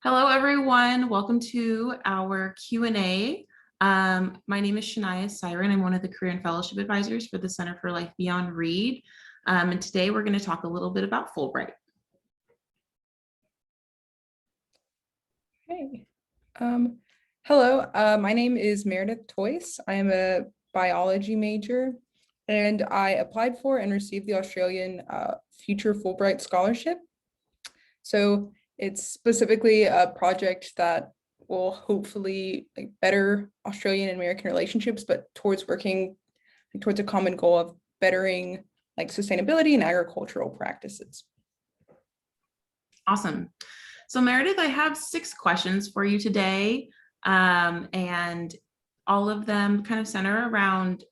Hello, everyone. Welcome to our Q&A. My name is Shania Siren. I'm one of the Career and Fellowship Advisors for the Center for Life Beyond Read. And today we're going to talk a little bit about Fulbright. Hey. Hello, my name is Meredith Theus. I am a biology major, and I applied for and received the Australian Future Fulbright Scholarship. So it's specifically a project that will hopefully better Australian and American relationships, but towards working towards a common goal of bettering sustainability and agricultural practices. Awesome. So Meredith, I have 6 questions for you today, and all of them kind of center around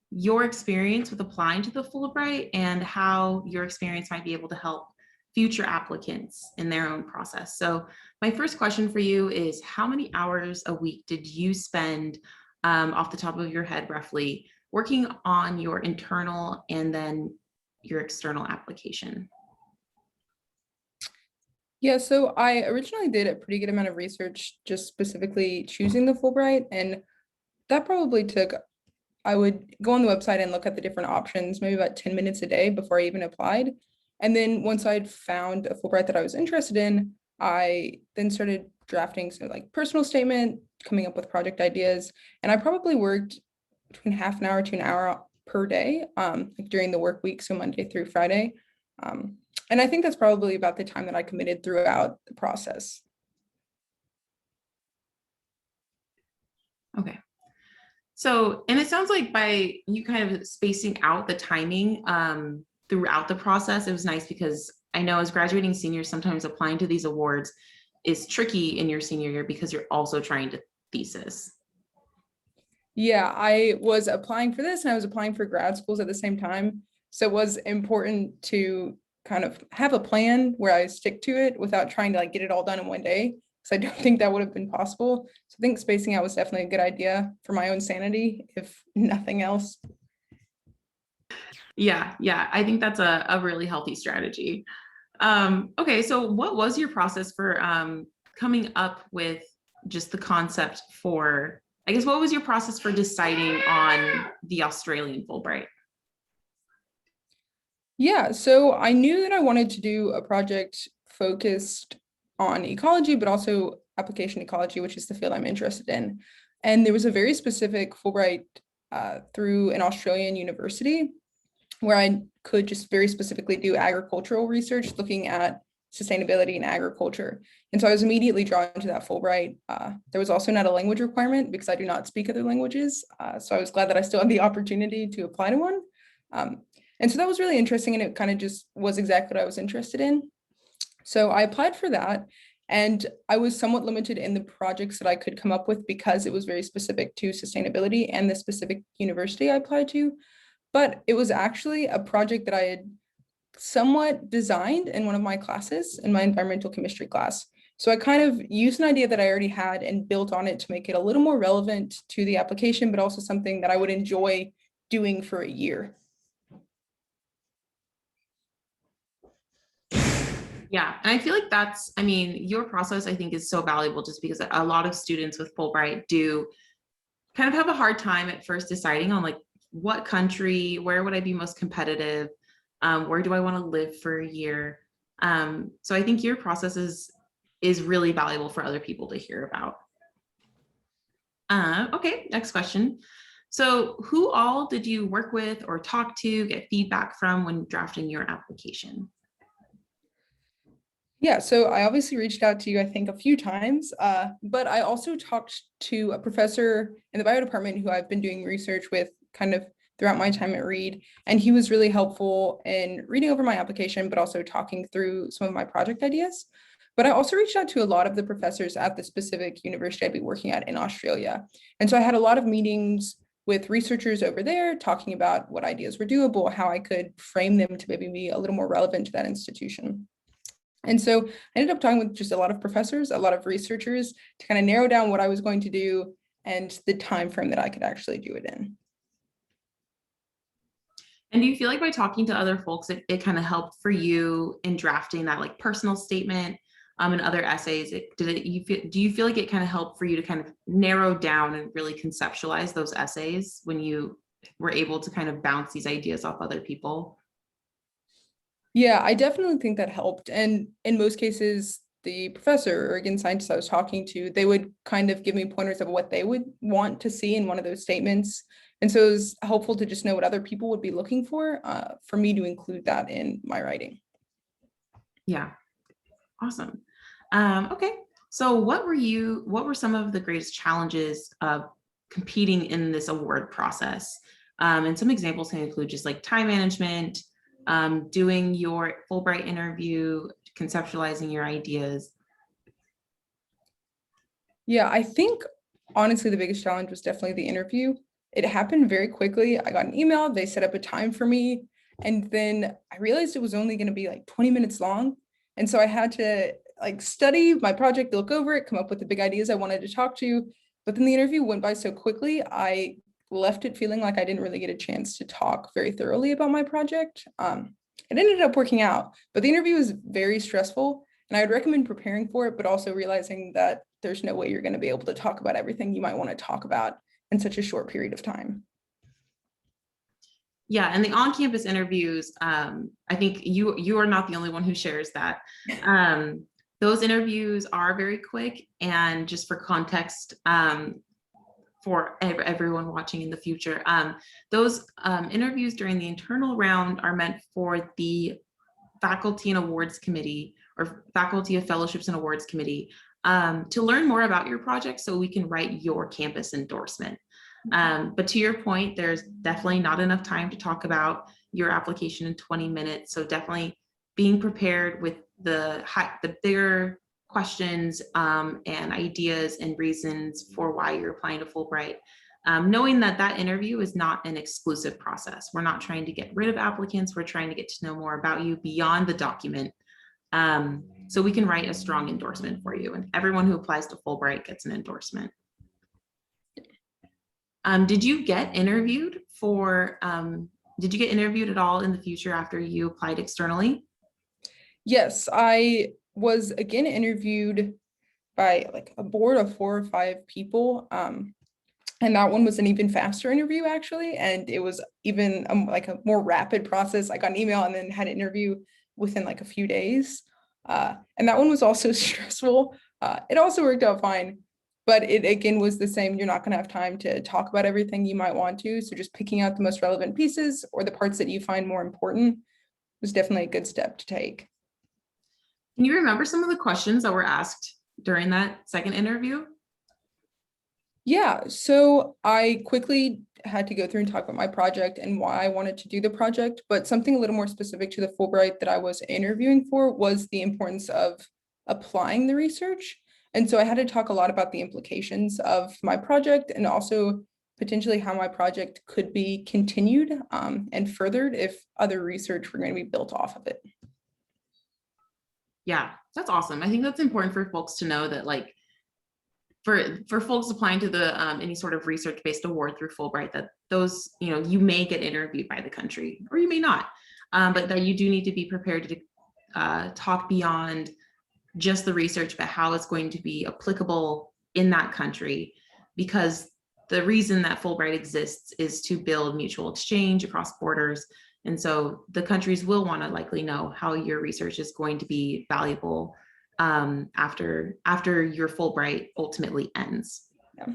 your experience with applying to the Fulbright and how your experience might be able to help future applicants in their own process. So my first question for you is, how many hours a week did you spend, off the top of your head roughly, working on your internal and then your external application? Yeah, so I originally did a pretty good amount of research just specifically choosing the Fulbright, and that probably took, I would go on the website and look at the different options, maybe about 10 minutes a day before I even applied. And then once I'd found a Fulbright that I was interested in, I then started drafting some personal statement, coming up with project ideas. And I probably worked between half an hour to an hour per day, during the work week, so Monday through Friday. And I think that's probably about the time that I committed throughout the process. Okay. So, and it sounds like by you kind of spacing out the timing throughout the process, it was nice because I know as graduating seniors, sometimes applying to these awards is tricky in your senior year because you're also trying to thesis. Yeah, I was applying for this and I was applying for grad schools at the same time. So it was important to kind of have a plan where I stick to it without trying to get it all done in one day. Because I don't think that would have been possible. So I think spacing out was definitely a good idea for my own sanity, if nothing else. Yeah, I think that's a really healthy strategy. Okay, so what was your process for coming up with just the concept for, I guess, what was your process for deciding on the Australian Fulbright? Yeah, so I knew that I wanted to do a project focused on ecology, but also application ecology, which is the field I'm interested in. And there was a very specific Fulbright through an Australian university where I could just very specifically do agricultural research looking at sustainability in agriculture. And so I was immediately drawn to that Fulbright. There was also not a language requirement because I do not speak other languages. So I was glad that I still had the opportunity to apply to one. And so that was really interesting, and it kind of just was exactly what I was interested in. So I applied for that, and I was somewhat limited in the projects that I could come up with because it was very specific to sustainability and the specific university I applied to. But it was actually a project that I had somewhat designed in one of my classes, in my environmental chemistry class. So I kind of used an idea that I already had and built on it to make it a little more relevant to the application, but also something that I would enjoy doing for a year. Yeah, and I feel like that's, I mean, your process I think is so valuable just because a lot of students with Fulbright do kind of have a hard time at first deciding on what country, where would I be most competitive, where do I want to live for a year. So I think your process is really valuable for other people to hear about. Okay, next question. So who all did you work with or talk to, get feedback from when drafting your application? Yeah, so I obviously reached out to you, I think, a few times, but I also talked to a professor in the bio department who I've been doing research with kind of throughout my time at Reed, and he was really helpful in reading over my application, but also talking through some of my project ideas. But I also reached out to a lot of the professors at the specific university I'd be working at in Australia. And so I had a lot of meetings with researchers over there talking about what ideas were doable, how I could frame them to maybe be a little more relevant to that institution. And so I ended up talking with just a lot of professors, a lot of researchers to kind of narrow down what I was going to do and the time frame that I could actually do it in. And do you feel like by talking to other folks, it kind of helped for you in drafting that personal statement? and other essays, do you feel like it kind of helped for you to kind of narrow down and really conceptualize those essays when you were able to kind of bounce these ideas off other people? Yeah, I definitely think that helped. And in most cases, the professor or again scientist I was talking to, they would kind of give me pointers of what they would want to see in one of those statements. And so it was helpful to just know what other people would be looking for me to include that in my writing. Yeah, awesome. Okay, so what were some of the greatest challenges of competing in this award process? And some examples can include just like time management, doing your Fulbright interview, conceptualizing your ideas. Yeah, I think honestly, the biggest challenge was definitely the interview. It happened very quickly. I got an email, they set up a time for me, and then I realized it was only going to be like 20 minutes long. And so I had to like study my project, look over it, come up with the big ideas I wanted to talk to. But then the interview went by so quickly, I left it feeling like I didn't really get a chance to talk very thoroughly about my project. It ended up working out, but the interview was very stressful. And I would recommend preparing for it, but also realizing that there's no way you're going to be able to talk about everything you might want to talk about in such a short period of time. Yeah, and the on-campus interviews, I think you are not the only one who shares that. Those interviews are very quick, and just for context, for everyone watching in the future, those interviews during the internal round are meant for the faculty and awards committee or faculty of fellowships and awards committee to learn more about your project so we can write your campus endorsement. But to your point, there's definitely not enough time to talk about your application in 20 minutes. So definitely being prepared with the bigger questions and ideas and reasons for why you're applying to Fulbright. Knowing that that interview is not an exclusive process. We're not trying to get rid of applicants. We're trying to get to know more about you beyond the document. So we can write a strong endorsement for you, and everyone who applies to Fulbright gets an endorsement. Did you get interviewed at all in the future after you applied externally? Yes, I was again interviewed by like a board of 4 or 5 people. And that one was an even faster interview actually. And it was even like a more rapid process. I got an email and then had an interview within like a few days. And that one was also stressful. It also worked out fine, but it again was the same. You're not going to have time to talk about everything you might want to. So just picking out the most relevant pieces or the parts that you find more important was definitely a good step to take. Can you remember some of the questions that were asked during that second interview? Yeah, so I quickly had to go through and talk about my project and why I wanted to do the project, but something a little more specific to the Fulbright that I was interviewing for was the importance of applying the research. And so I had to talk a lot about the implications of my project and also potentially how my project could be continued and furthered if other research were going to be built off of it. Yeah, that's awesome. I think that's important for folks to know that, like, for folks applying to the any sort of research-based award through Fulbright, that those, you may get interviewed by the country or you may not, but that you do need to be prepared to talk beyond just the research, but how it's going to be applicable in that country, because the reason that Fulbright exists is to build mutual exchange across borders. And so the countries will want to likely know how your research is going to be valuable after your Fulbright ultimately ends. Yeah.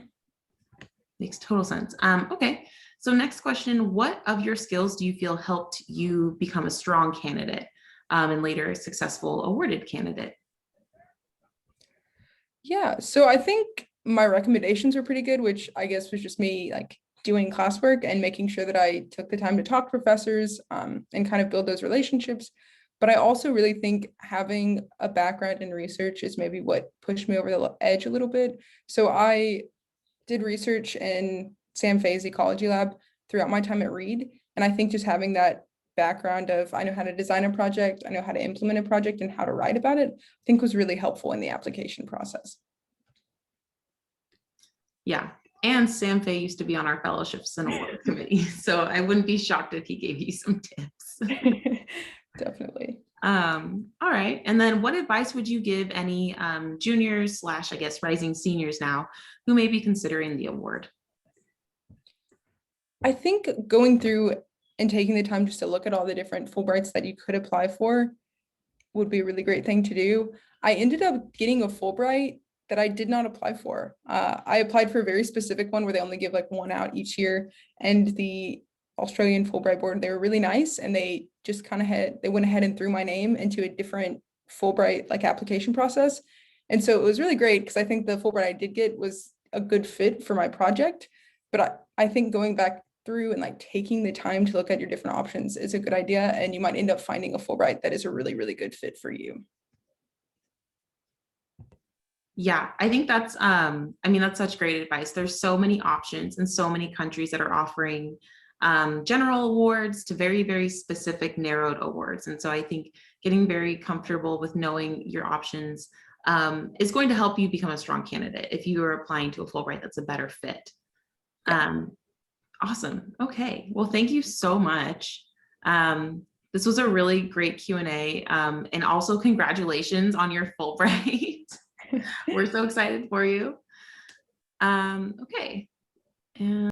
Makes total sense. Okay, so next question, what of your skills do you feel helped you become a strong candidate and later a successful awarded candidate? Yeah, so I think my recommendations were pretty good, which I guess was just me like doing classwork and making sure that I took the time to talk to professors and kind of build those relationships. But I also really think having a background in research is maybe what pushed me over the edge a little bit. So I did research in Sam Fay's ecology lab throughout my time at Reed. And I think just having that background of I know how to design a project, I know how to implement a project and how to write about it, I think was really helpful in the application process. Yeah, and Sam Fay used to be on our fellowships and awards committee, so I wouldn't be shocked if he gave you some tips. Definitely. All right. And then what advice would you give any juniors slash, I guess, rising seniors now who may be considering the award? I think going through and taking the time just to look at all the different Fulbrights that you could apply for would be a really great thing to do. I ended up getting a Fulbright that I did not apply for. I applied for a very specific one where they only give like one out each year, and the Australian Fulbright board, they were really nice, and they just kind of they went ahead and threw my name into a different Fulbright like application process. And so it was really great because I think the Fulbright I did get was a good fit for my project. But I think going back through and like taking the time to look at your different options is a good idea, and you might end up finding a Fulbright that is a really, really good fit for you. Yeah, I think that's I mean, that's such great advice. There's so many options and so many countries that are offering general awards to very, very specific narrowed awards. And so I think getting very comfortable with knowing your options is going to help you become a strong candidate if you are applying to a Fulbright that's a better fit. Awesome. Okay. Well, thank you so much. This was a really great Q&A, and also congratulations on your Fulbright. We're so excited for you. Okay. And